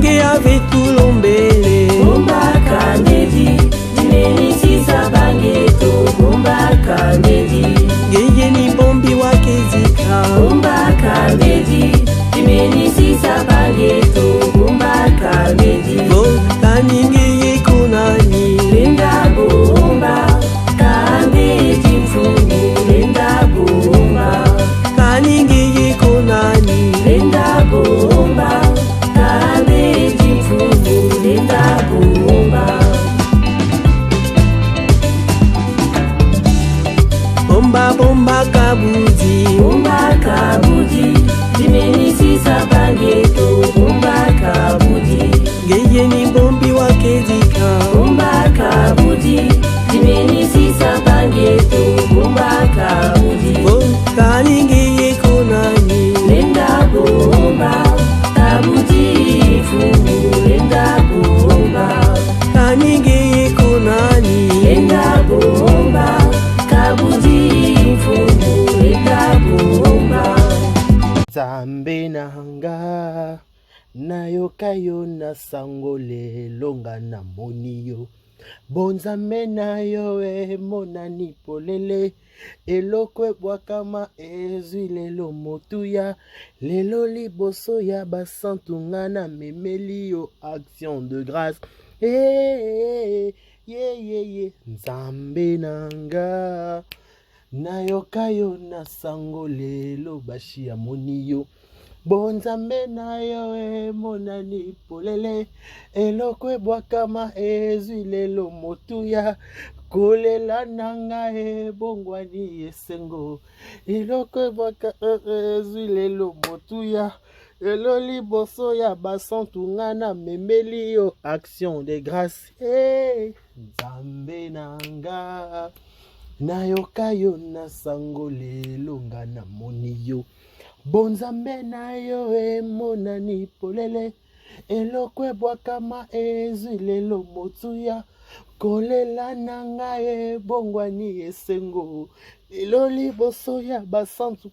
Kanenge ave tulombele Bomba Kamedi Dimeni Sabange to Bomba Kamedi Geye ni bombi wakezika Bomba Kamedi Dimeni Sabange to Bomba Kamedi Kanenge kunani Linda Bomba Kamedi Mfumu Linda Bomba Kanenge kunani Linda Bomba Kamedi Mfumu Linda Bomba Bomba bomba kabudi Bomba Kabudi Dimeni Sabange to Bomba Kabudi Geye ni bombi wakezika Bomba Kabudi Dimeni Sabange to Bomba Kabudi Kanenge kunani Linda Bomba Kabudi Fumu Linda Bomba Kanenge kunani Linda Bomba Kabudi Fumu Linda Bomba Zambe nanga nayokayo na sango lelo nga na moni yo bonzambe na yo monani polele eloko ebwakama ezwi lelo motuya lelo liboso ya basantu nga na memeli yo action de grâce nzambe nanga nayokayo na sango lelo bashi ya moni yo bonzambe na yo monani polele eloko ebwakama ezwi lelo motuya kolela nanga bongwani esengo eloko ebwaka ezwi lelo motuya elo liboso ya basantu nga na memeli yo action de grâce nzambe nanga nayokayo na sango lelo nga na moni yo bonzambe na yo monani polele eloko ebwakama ezwi lelo motuya kolela nanga bongwani esengo elo liboso ya basantu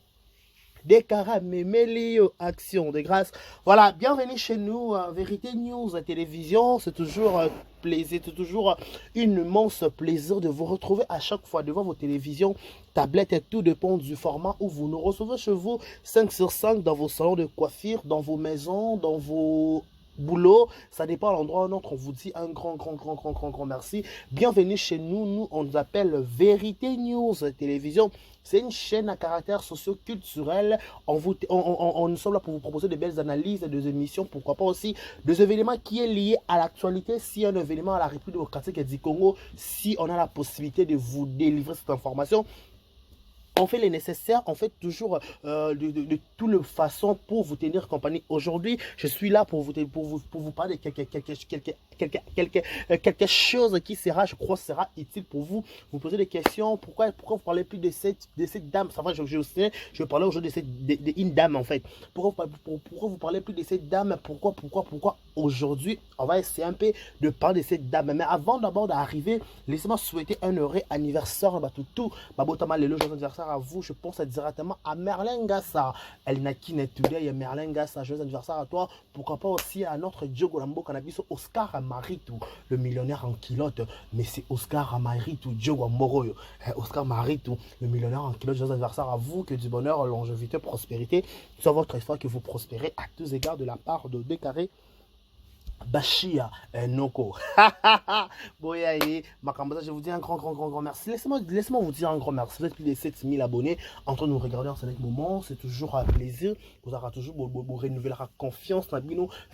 Dekara Memelio, action de grâce. Voilà, bienvenue chez nous, Vérité News Télévision. C'est toujours un plaisir, c'est toujours une immense plaisir de vous retrouver à chaque fois devant vos télévisions, tablettes et tout dépend du format où vous nous recevez chez vous 5 sur 5 dans vos salons de coiffure, dans vos maisons, dans vos boulot, ça dépend de l'endroit où on vous dit un grand merci. Bienvenue chez nous, nous on nous appelle Vérité News Télévision. C'est une chaîne à caractère socio-culturel. Nous sommes là pour vous proposer de belles analyses, des émissions, pourquoi pas aussi des événements qui est lié à l'actualité. Si un événement à la République démocratique du Congo, si on a la possibilité de vous délivrer cette information, on fait le nécessaire, on fait toujours de toutes les façons pour vous tenir compagnie. Aujourd'hui, je suis là pour vous parler de quelque chose qui sera, je crois, sera utile pour vous. Vous posez des questions, pourquoi vous parlez plus de cette dame? Ça va, je vais parler aujourd'hui d'une dame en fait. Pourquoi vous parlez plus de cette dame? Pourquoi aujourd'hui, on va essayer un peu de parler de cette dame. Mais avant d'abord d'arriver, laissez-moi souhaiter un heureux anniversaire à tout. Babotama le joyeux anniversaire à vous. Je pense directement à Merlin Gassa. Elle n'a qui n'est today, Merlin Gassa. Joyeux anniversaire à toi. Pourquoi pas aussi à notre Diogo Lambo Cannabis, Oscar Maritou, le millionnaire en kilote. Mais c'est Oscar Maritou, Diogo Moroyo. Oscar Maritou, le millionnaire en kilote. Joyeux anniversaire à vous. Que du bonheur, longévité, prospérité soit votre effort, que vous prospérez à tous égards de la part de Décaré Bashia Noko. Boyaye, Makambaza, je vous dis un grand merci. Laissez-moi vous dire un grand merci. Vous êtes plus de 7000 abonnés en train de nous regarder en ce moment. C'est toujours un plaisir. Vous aurez toujours renouveler la confiance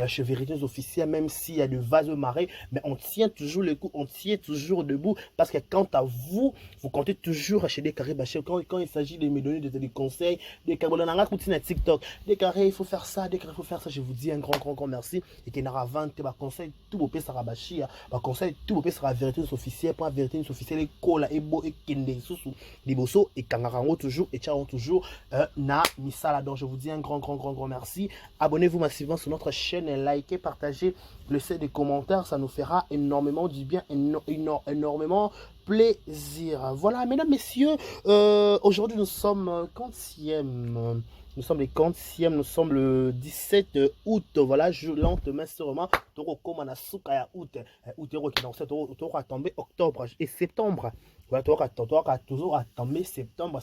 chez Vérité officielle, même s'il y a de vases marées. Mais on tient toujours le coup, on tient toujours debout. Parce que quant à vous, vous comptez toujours chez Décaré Bashia. Quand il s'agit de me donner des conseils, des TikTok, Décaré, il faut faire ça, Décaré, il faut faire ça. Je vous dis un grand merci. Et qu'il y en aura 20. Conseil tout beau sera bachi conseil tout beau sera vérité officielle pour vérité officielle kola ebo et kende susu liboso et kangarango toujours et tcharon toujours na misala. Donc je vous dis un grand merci. Abonnez-vous massivement sur notre chaîne, likez, partagez, laissez des commentaires, ça nous fera énormément du bien, énormément plaisir. Voilà, mesdames, messieurs, aujourd'hui nous sommes quantième. Nous sommes les 40e, nous sommes le 17 août. Voilà, je lentement, sûrement, comme on a souka août. Août, tu auras tombé octobre et septembre. Voilà, tu auras toujours tombé septembre,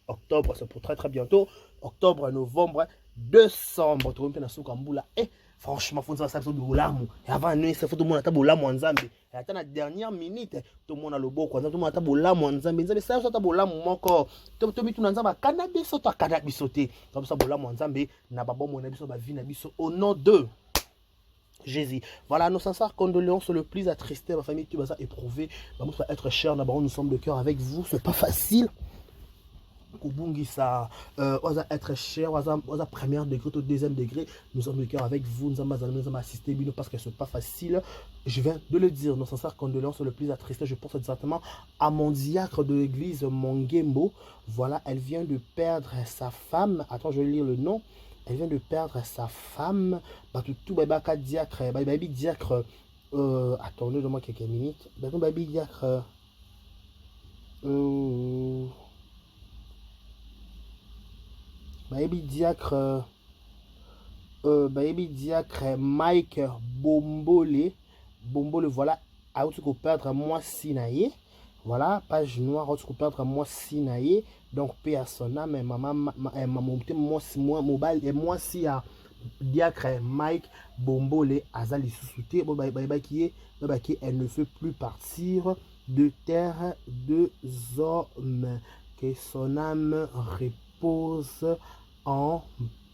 octobre. C'est pour très très bientôt. Octobre, novembre, décembre. Tu auras souka mboula. Et franchement, il faut savoir ça de boulamu. Et avant, nous, il faut tout le monde a boulamu en Zambie. Et attends la dernière minute, tout le monde a le beau. Tout le monde a boulamu en Zambie. Zambie, ça, ça, boulamu, mon corps. Tout le monde a cannabis, ça, cannabis sauté. Comme ça, boulamu en Zambie. N'a pas bon, mon abisso, ma vie, n'abisso. Au nom de Jésus. Voilà, nos sincères condoléances, le plus attristé, ma famille, tu vas éprouver. Nous va être cher, d'abord, nous sommes de cœur avec vous. C'est pas facile. Ça va être cher, va premier degré, au deuxième degré. Nous sommes de cœur avec vous, nous allons assister parce que c'est pas facile. Je viens de le dire, nos sincères condoléances le plus attristé. Je pense exactement à mon diacre de l'église Mongembo. Voilà, elle vient de perdre sa femme. Attends, je vais lire le nom. Elle vient de perdre sa femme. Tout diacre, diacre. Attendez, donne-moi quelques minutes. Baby diacre. Baby diacre Mike Bombole, voilà, à où tu peux perdre moi sinaye, voilà, page noire, où tu peux perdre moi sinaye, donc paix à son âme, maman, moi, mobile, et moi si à diacre Mike Bombole, Azali sous-souté, elle ne fait plus partir de terre de hommes, que son âme repose en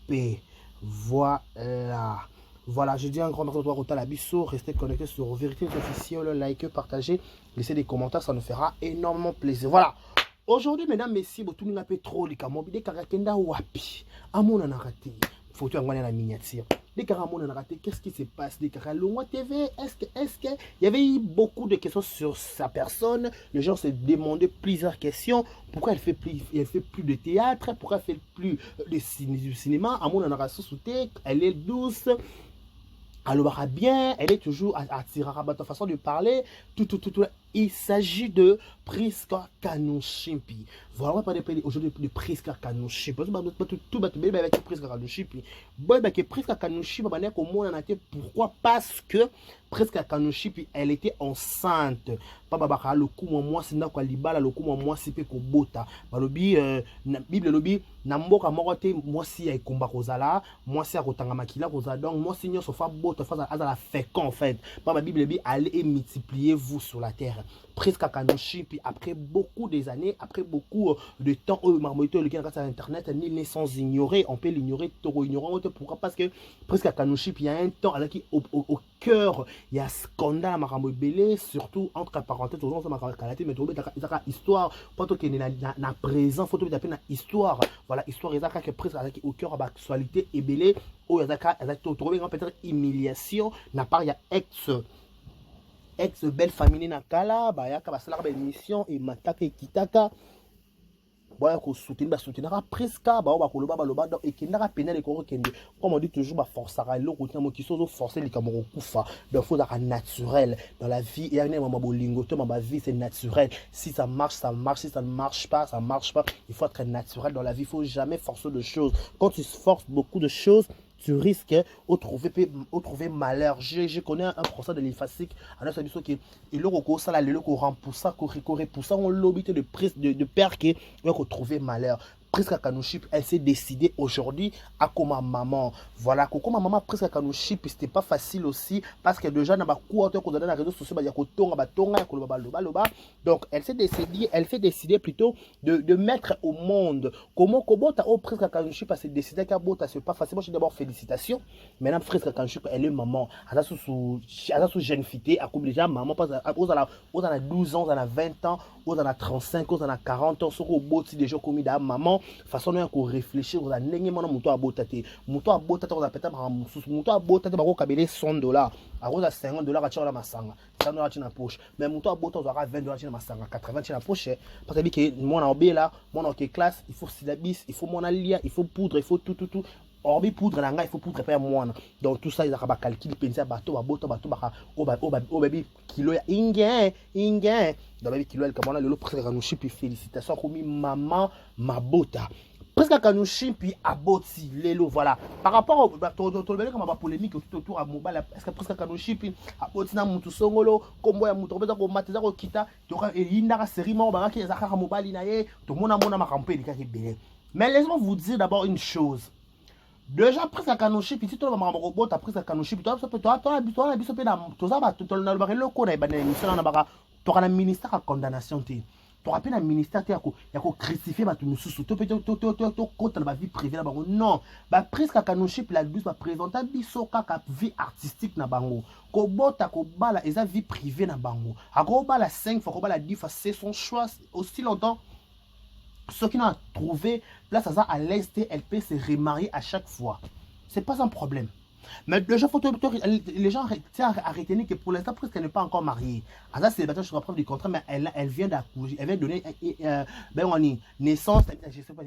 paix. Voilà. Voilà, je dis un grand merci à toi, Rota Labisso. Restez connectés sur Vérité Officielle, likez, partagez, laissez des commentaires, ça nous fera énormément plaisir. Voilà. Aujourd'hui, mesdames, messieurs, vous avez un trop de mobile, karakenda wapi. Amon en a raté. Faut tu envoyer la miniature. Les caramons en a raté. Qu'est-ce qui se passe? Les Caralongwa TV, est-ce qu'il y avait eu beaucoup de questions sur sa personne? Les gens se demandaient plusieurs questions. Pourquoi elle fait plus de théâtre? Pourquoi elle fait plus de cinéma? Amon en a raté. Elle est douce. Elle aura bien. Elle est toujours attirante à ta façon de parler. Tout. Il s'agit de Priska Kanushimpi. Voilà, on va parler aujourd'hui de Priska Kanushimpi. Pourquoi? Parce que Priska Kanushimpi, elle était enceinte. Papa le coup moi c'est na kwa libala le coup moi c'est pe ko bota. Balobi Bible lobi na mboka morote moi si ya ikomba kozala, moi si ya kotanga makila kozala. Donc moi si nyo sofa bota fa azala fécond en fait. Papa Bible lobi allez et multipliez-vous sur la terre. Priska Kanushimpi, après beaucoup des années, après beaucoup de temps, le grâce à internet, ni sans ignorer, on peut l'ignorer, trop ignorant. Pourquoi? Parce que Priska Kanushimpi, il y a un temps avec au cœur, il y a scandale à Marambo Belé, surtout entre parenthèses, aux gens mais trouver histoire, pas tout qu'il y a présent, faut tout taper histoire. Voilà, histoire, il y a presque au cœur de l'actualité et belé, où il y a trouvé peut-être humiliation, n'a pas, il y a ex belle famille nakala ba yaka basala ba émission et mataka kitaka boya ko soutenir Priska ba ko loba donc et kindaka penel ko kende comme on dit toujours ba forçara le routine mo kiso forcer les kamoro kufa donc faut être naturel dans la vie et un moment bolingo to ma vie c'est naturel, si ça marche ça marche, si ça ne marche pas ça marche pas, il faut être naturel dans la vie, il faut jamais forcer de choses. Quand tu forces beaucoup de choses, tu risques de trouver malheur. Je connais un procès de l'effacique. Alors, c'est ce qui est le recours, ça, le recours pour ça, on l'obité de père qui est trouver malheur. Priska Kanushimpi, elle s'est décidée aujourd'hui à comme maman. Voilà, comme maman Priska Kanushimpi, c'était pas facile aussi parce que déjà dans ma cour dans les réseaux sociaux, donc elle s'est décidée plutôt de mettre au monde comment ta Priska Kanushimpi s'est décidée qu'à bota c'est pas facile. Moi je dis d'abord félicitations. Maintenant Priska Kanushimpi, elle est maman. Elle a sous jeune fille, à comme déjà maman parce qu'on a 12 ans, on a 20 ans, on a 35 ans, on a 40 ans, sur au beau des gens comme maman. Façon qu'on réfléchir on a n'engé mon moto à botate on a peut-être moto à botate ba ko kabele $100 à cause à $50 à tchora masanga $100 na poche mais moto à botate on aura $20 na masanga 80 na poche parce que mon obé là mon en classe il faut syllabus il faut mon alia il faut poudre il faut tout Orbi poudre nanga, il faut poudre pas moi. Donc tout ça ils a calcul penser bateau bateau au baby kilo ya ingé dans baby kilo elle comment le presque kanushi puis félicitations comme maman mabota presque kanushi puis aboti lelo voilà par rapport au to le comme polémique tout autour à mobile est-ce que presque kanushi puis aboti na mutu songolo kombo ya mutu beza ko mateza ko kita to ka inda série mo ba ki ezaka mobile na ye to mona makampe likaki belé. Mais laissez-moi vous dire d'abord une chose. Déjà presque à Kanoshi, puis si tu as un robot, tu as presque à Kanoshi, puis tu as un ministère à condamnation. Tu as un ministère qui a crucifié la vie privée. Non, presque à Kanoshi, puis la bus va présenter une vie artistique. Une vie privée. À 5 fois, 10 fois, c'est son choix aussi longtemps. Ceux qui n'ont trouvé place à l'Est, elle peut se remarier à chaque fois. C'est pas un problème. Mais les gens tiennent à retenir que pour l'instant, presque elle n'est pas encore mariée. Ça, c'est le sur preuve du contrat, mais elle vient d'accoucher. Elle vient donner naissance. Je sais pas,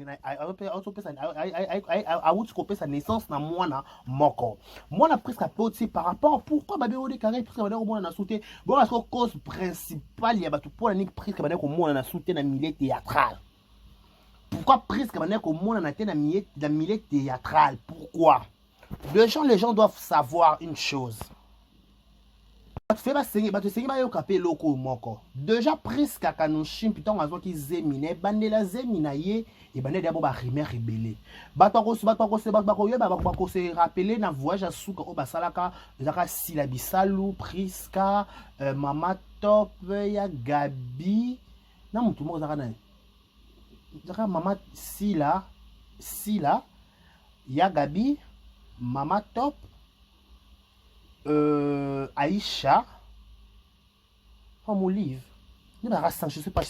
sa naissance dans moi, moko. Moi, la presque aussi par rapport pourquoi bébé au décalé, presque on a sauté. Bon, la cause principale, il y a pour la presque on a sauté dans le milieu théâtral. Pourquoi presque au monde on a été dans le milieu théâtral? Pourquoi? Les gens doivent savoir une chose. Déjà presque à Kanoshim, putain, on a qui zemine, bandela zemina ye, et bandela d'abord rimer rebelle. Batako se rappeler na voyage à Souka au Basalaka, Zaka Silabisalu, Priska, Mama Top, ya Gabi, na mutu mo zaka na. Mama Sila, ya Gabi, Mama Top, Aïcha, mon livre. Je ne sais pas,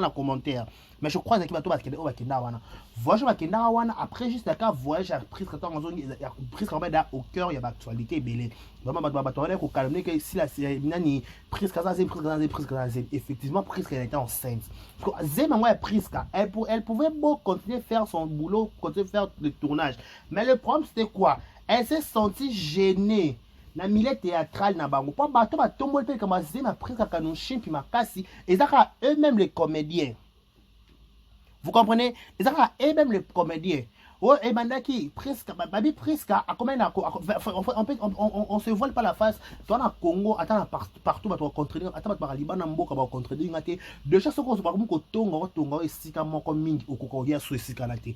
commentaire. Mais je crois que après juste un voyage à prise au cœur, il y a l'actualité. Effectivement, Priska était enceinte. Elle pouvait continuer à faire son boulot, continuer à faire le tournage. Mais le problème, c'était quoi? Elle s'est sentie gênée. Na milieu théâtral na bango pas bato ba tombol pe comme zema presque à Kanoshi puis makasi et ça eux-mêmes les comédiens. Vous comprenez? Et ça eux-mêmes les comédiens. Oh et mandaki presque babi presque à combien on se voile pas la face. Toi na Congo attends partout ba to contredire attends ba Liban na mboka ba contredire ngate de chaque chose ba ko tonga esika moko mingi okoko ya so esika na te.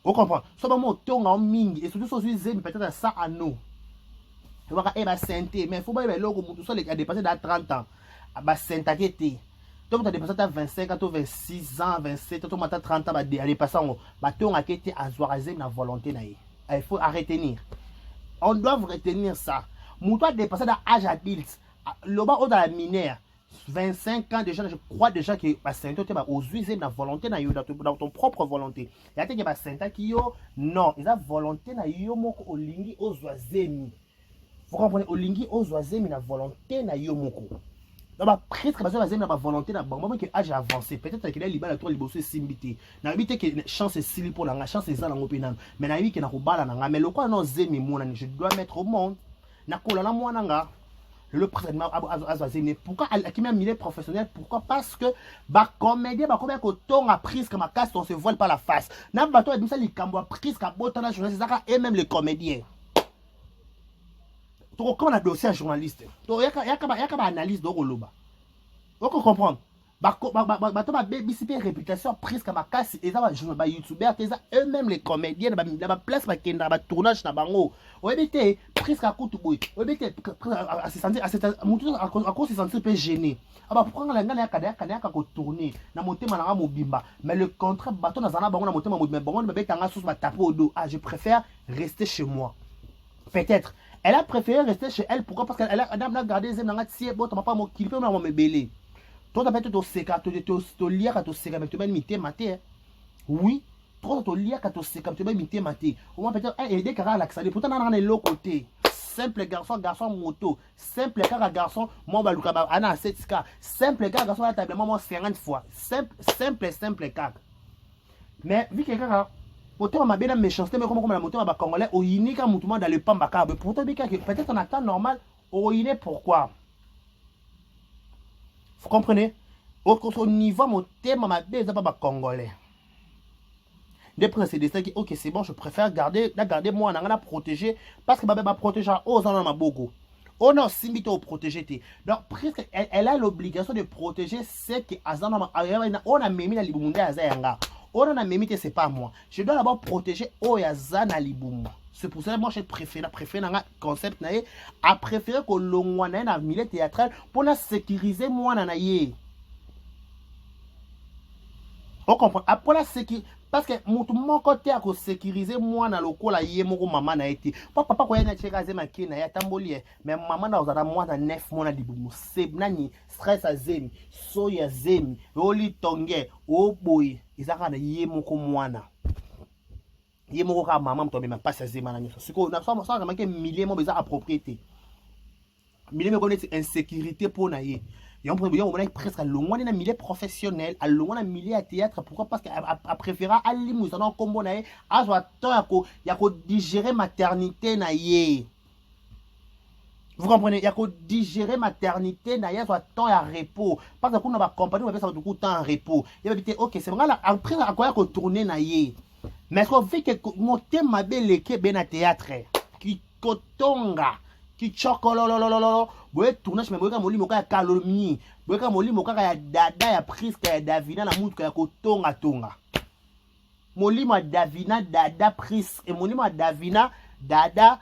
Vous comprenez? So ba mo tonga mingi et surtout so zemi peut-être ça à nous. Mais il faut pas que l'homme a dépassé 30 ans. Donc, tu as dépassé 25 ans, 26 ans, 27 ans, 30 ans, à dépasser. Tu as été à la volonté. Il faut retenir. On doit retenir ça. Tu as dépassé l'âge adulte. Le bas dans la minière, 25 ans déjà, je crois déjà que tu as la volonté dans ton propre volonté. Il y a des gens qui ont non, ils ont volonté au lingi aux oiseaux. Vous comprenez? Olingi ozoazé mais la volonté na yo moko. Donc presque parce que la volonté na bango que âge avancé peut-être que les libala toi liboso simbité. Na bité que chance sili pour la chance za lango penam. Mais na bi que na ko bala na mais lokwa na zemi mona je dois mettre au monde. Na kola na mwana nga. Le président azoazé mais pourquoi qui même milieu professionnel pourquoi parce que ba comédien ba combien que ton a prise comme casse on se voile pas la face. Na bato et ça li kambo prise ka botana journaliste ça et même les comédiens. Quand on a dossier à journaliste, il y a une analyse de Roloba. Vous comprenez? Réputation prise comme casse et ça va youtubeur eux-mêmes les comédiens la place la tournage na bango. On était prise à coup de boy. On était à se sentir à cause se sentir peu gêné. Aba pourquoi la ngana ya ka ko tourner na motema na mobimba mais le contrat bateau na zana bango na motema mobimba bango na betanga sous ba taper au dos. Ah je préfère rester chez moi. Peut-être elle a préféré rester chez elle. Pourquoi? Parce qu'elle a gardé les amis. Si elle n'a pas mon kilipé, on me belé. Toi, tu as fait ton séca, tu as lié à ton séca, mais tu as mis tes matés. Oui, toi, tu as lié à ton séca, tu as mis tes matés. Au moins, peut-être, elle est à l'accès. Pourtant, on a l'autre côté. Simple garçon moto. Simple garçon, moi, Balouka, Anna, 7K. Simple garçon, à moi, 50 fois. Simple car. Mais, vu que quelqu'un Moto ma bena méchanceté mais comme la moto ba congolais au yinika mutumo dans le pamba ka pourtant peut-être en temps normal au yiné pourquoi vous comprenez au niveau mon thème ma beza pas congolais des précédents qui OK c'est bon je préfère garder moi na protéger parce que ba protéger aux en ma bogo on a simbi au protéger donc presque elle a l'obligation de protéger ce qui azana on a même na libumunda azanga on a même c'est pas moi je dois d'abord protéger oyazana libumba c'est pour ça que moi je préfère un concept na a préférer que longwa na milieu théâtral pour la sécuriser moi na ye on comprend après la sécurité parce que mon côté a sécuriser moi na lokola yé moko maman na été papa ko yana cheka zema kina ya tamboli mais maman na ozala moi na 9 mois na libumu c'est nani stress azemi so ya zemi oli tonge oboy izaka na yé moko mwana yé moko ka maman mtombe ma passe azema na nyoso siko na ça na ke milieu mo beza propriété milieu me connaît insécurité pour na yé. Et on a presque à loin d'un milieu professionnel, à loin d'un milieu à théâtre. Pourquoi? Parce qu'elle a préféré aller nous en combo naïe, à soit temps il y a digérer maternité naïe. Vous comprenez? Il y a digérer maternité naïe, soit temps à repos. Parce que qu'on a compagnie, on va faire beaucoup de temps en repos. Il va dire OK, c'est vrai là après à quoi qu'on tourner naïe. Mais ce qu'on fait que mon thème m'a bien l'équipe bien à théâtre qui kotonga. Qui chocololo boye tournage mais boye molimo ka calomnie boye ka molimo ka ya dada ya priska ya davina na mutu ya kotonga tonga molimo davina dada pris et molimo davina dada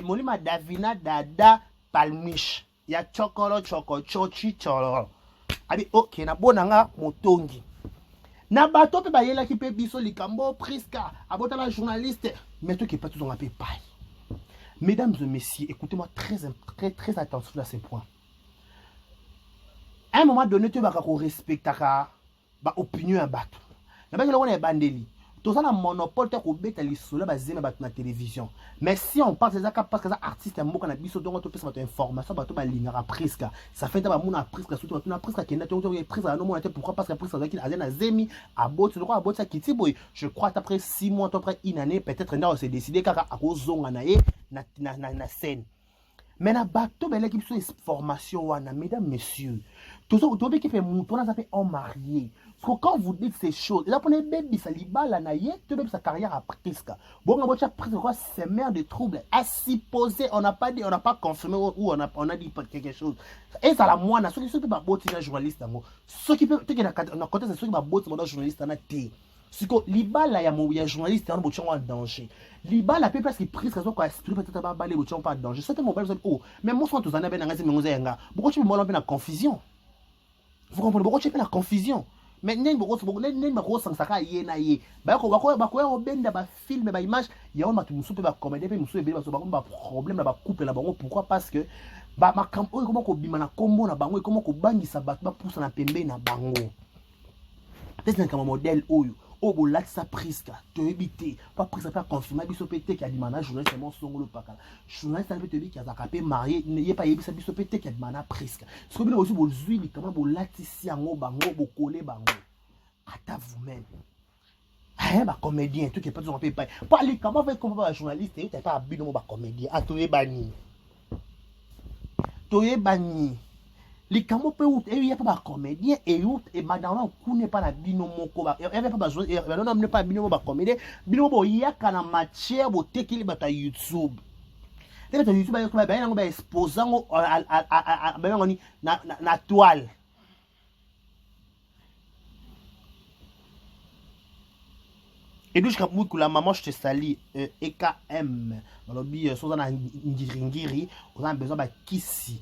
molimo davina dada palmiche ya chokolo chochi cholo abi OK na bonanga motongi na bato pe bayela ki pe biso likambo priska abota la journaliste mais toi qui pas tout on appelle pas. Mesdames et messieurs, écoutez-moi très attention à ces points. À un moment donné, tu vas respecter ta opinion à battre. D'abord, on est bandeli. Tout ça, on a monopole de rebêter les sols basés sur la télévision. Mais si on parle de ça, parce que les artistes ont beaucoup de choses, donc on peut information, on peut ligne à presque. Ça fait que on a presque surtout on a presque qui n'a pas presque à nous pourquoi parce que presque avec a zemi à bot, je crois à bot ça qui tiboy. Je crois après 6 mois après une année peut-être on s'est décidé car à cause zonga na scène. Mais na bateau ben l'équipe sur formation wana mesdames messieurs. Tout ça autour qui fait mouton ça fait en marié. Parce que quand vous dites ces choses, là prenez bébé ça libala na yé, tu même sa carrière à presque. Bon on va presque quoi c'est mère de troubles. À supposer on n'a pas dit on n'a pas confirmé ou on a dit quelque chose. Et ça la moi na ceux qui sont pas botti na journaliste ngo. Ceux qui peuvent na côté c'est ceux qui va botti na journaliste na té. C'est que libala ya journaliste en botti en danger. Libala peut presque prise raison quoi esprit peut-être pas balé botti pas de danger. C'est mon problème oh mais moi soit tous en ben ngasi mengoza nga. Pourquoi tu me molombe na confusion? Vous comprenez pourquoi tu fais la confusion? Mais nene bako sansaka ye na ye bako benda ba film ba image ya on matu musu pe ba comédie pe musu be ba problème na ba couple na bango pourquoi parce que ba makambo comment ko bima na kombo na bango comment ko bangisa ba pousse na pembe na bango c'est un modèle oyo obo latsa priska to ebité pas priska pas confirmer biso pété qui a dimana journaliste mon songolo pakala journaliste peut te dire qui a zakapé marié n'est pas yebisa biso pété qui a dimana priska ce que bien aussi bo zui comment bo latisi yango bango bo coller bango à vous-même hein ba comédien tout qui pas on peut pas les comment faire comme ba journaliste et tu pas bino ba comédien à to ebani les camo peut ou il y a pas comédien et ou et madame on n'est pas la bino moko ba il y avait pas besoin et non n'est pas bino ba comédien bino bo ya kana matière bo tekili bata YouTube et sur YouTube ba ba exposant na toile et donc je la maman je te salue EKM dans le bi so na ngiringiri on a besoin ba kisi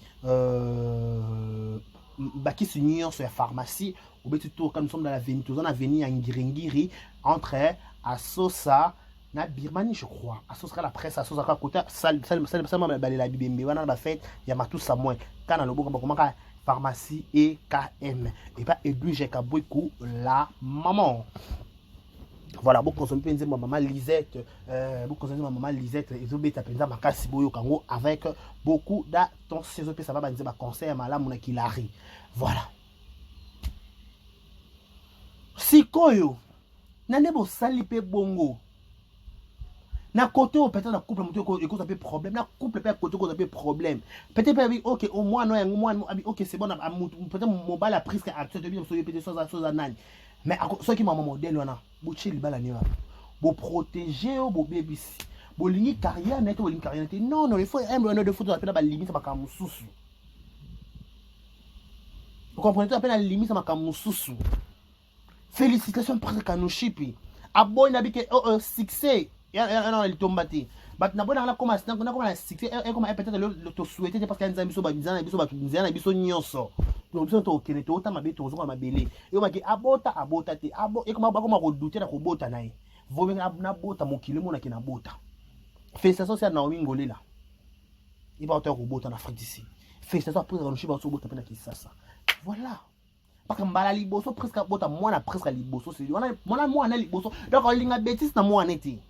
union sur la pharmacie ou bien tout comme nous sommes dans l'avenir tout dans l'avenir à ngiringiri entre Asosa na Birmanie je crois Asosa la presse Asosa à côté salle la bibembe wana ba fête ya matu samoin kana lobo comment pharmacie EKM et pas Edwige Kabweku la maman. Voilà, beaucoup consommer ma maman Lisette, beaucoup consommer ma maman Lisette, ils ont bêta penza makasi boyo kango avec beaucoup d'attention. Ça va banzer ma conseil à la mona kilari. Voilà. Sikoyo, nane bo sali pe bongo na côté peut-être na couple moto et cause un peu problème na couple peut côté cause un peu problème peut-être OK au moins non OK c'est bon peut-être mon bal a pris à tout de bien peut-être ça nani mais ceux qui m'a modèle wana bo chill bala ni wa bo protéger bo baby bo lingi carrière net bo lingi carrière net non il faut un de photo appelle ba limite ba kamususu vous comprenez tu appelle la limite ba kamususu félicitations presque kanoshipi aboy na bike succès non il tombe bati but na bona comme ça na comme succès et comme peut-être le to souhaiter parce qu'il y a biso ba bizana biso ba bizana biso nyonso donc biso to okene to ta mabe to zo mabele et on maki abota te abo et comme ba comme redouter na ko bota nae vomi na bota mokile mona ki na bota félicitations c'est na Ngolé là il va autant ko bota na Afrique d'ici félicitations après on chiba so bota pena ki sasa voilà parce que mbala liboso presque bota moi na presque liboso c'est moi na liboso donc on linga bêtise na moi neti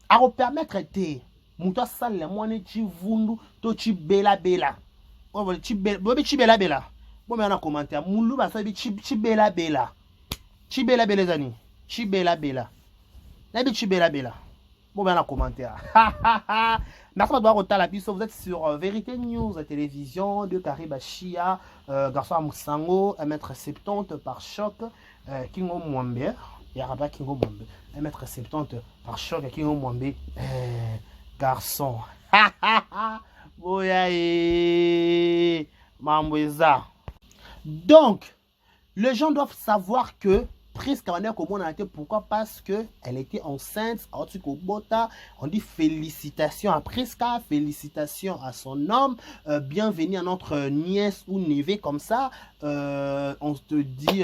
a permettre te muto sala moi neti vundu to chi bela o chi bela bon mais on a commenté mulu ba so bi chi bela zani chi bela na bi chi bela bon mais on a commenté merci de voir autant la biso vous êtes sur Vérité News télévision de Karibachia garçon à Moussango 1m70 par choc Kingo Mwambe Yaraba Kingo Mwambe 1m70 par choc Kingo Mwambe garçon boyaye mambweza donc les gens doivent savoir que Priska comment on a été pourquoi parce que elle était enceinte on dit félicitations à Priska, félicitations à son homme, bienvenue à notre nièce ou neveu comme ça, on te dit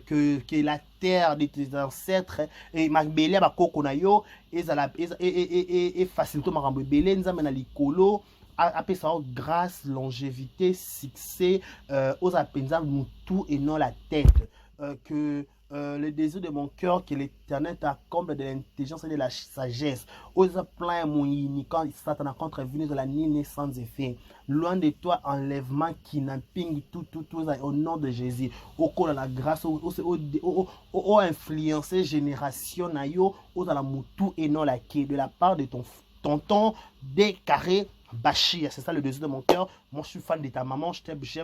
que la terre de tes ancêtres et Magbele ba kokonayo et facilité marambo belé nzambe na likolo après ça grâce longévité succès aux apenza tout et non la tête que le désir de mon cœur que l'Éternel t'accomble de l'intelligence et de la sagesse. Ose plein mon quand Satan a contrevenu de la nuit sans effet. Loin de toi, enlèvement, kidnapping, tout, au nom de Jésus. Au cours de la grâce, au influencer génération, au la moutou et non la quai, de la part de ton tonton décarré. Bachir, c'est ça le désir de mon cœur. Moi je suis fan de ta maman, je t'aime, je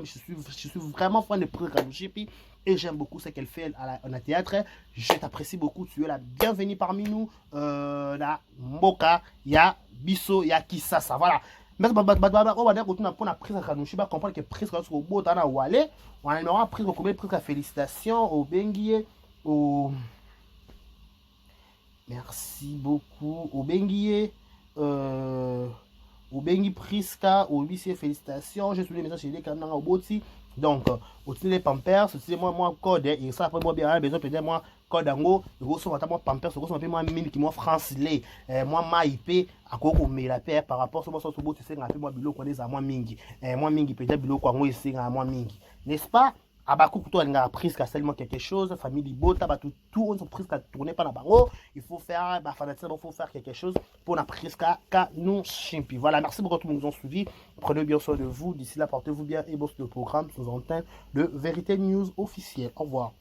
suis vraiment fan de Priska Kanoshipi et j'aime beaucoup ce qu'elle fait à la théâtre. Je t'apprécie beaucoup, tu es la bienvenue parmi nous. La Mboka, ya Biso, ya Kisasa, voilà. Mais on va dire qu'on a Priska Kanoshipi, on comprend que Priska Kanoshipi on a pris Priska félicitations au Benguier, au merci beaucoup au Benguier. Au Bengi Priska, au lycée, félicitations. Je suis les messages chez les canaux au Boti. Donc, au les Pampers, c'est moi code, et ça après moi bien besoin peut-être moi code ango, et vous savez moi Pampers, vous savez moi mini qui moi francilé, moi maipé à quoi on met la paire par rapport à moi sur Boti, c'est un peu moi bilo qu'on est à moi mingi, moi mingi peut-être bilo quoi moi c'est à moi mingi, n'est-ce pas? Abakou kuto nga Priska seulement quelque chose famille Libota ba tout on se Priska tourner pas na bango il faut faire ba fanatique il faut faire quelque chose pour la Priska Kanoshipi. Voilà, merci beaucoup tout le monde nous ont suivi, prenez bien soin de vous, d'ici là portez-vous bien et bossez le programme sous antenne de Vérité News officielle. Au revoir.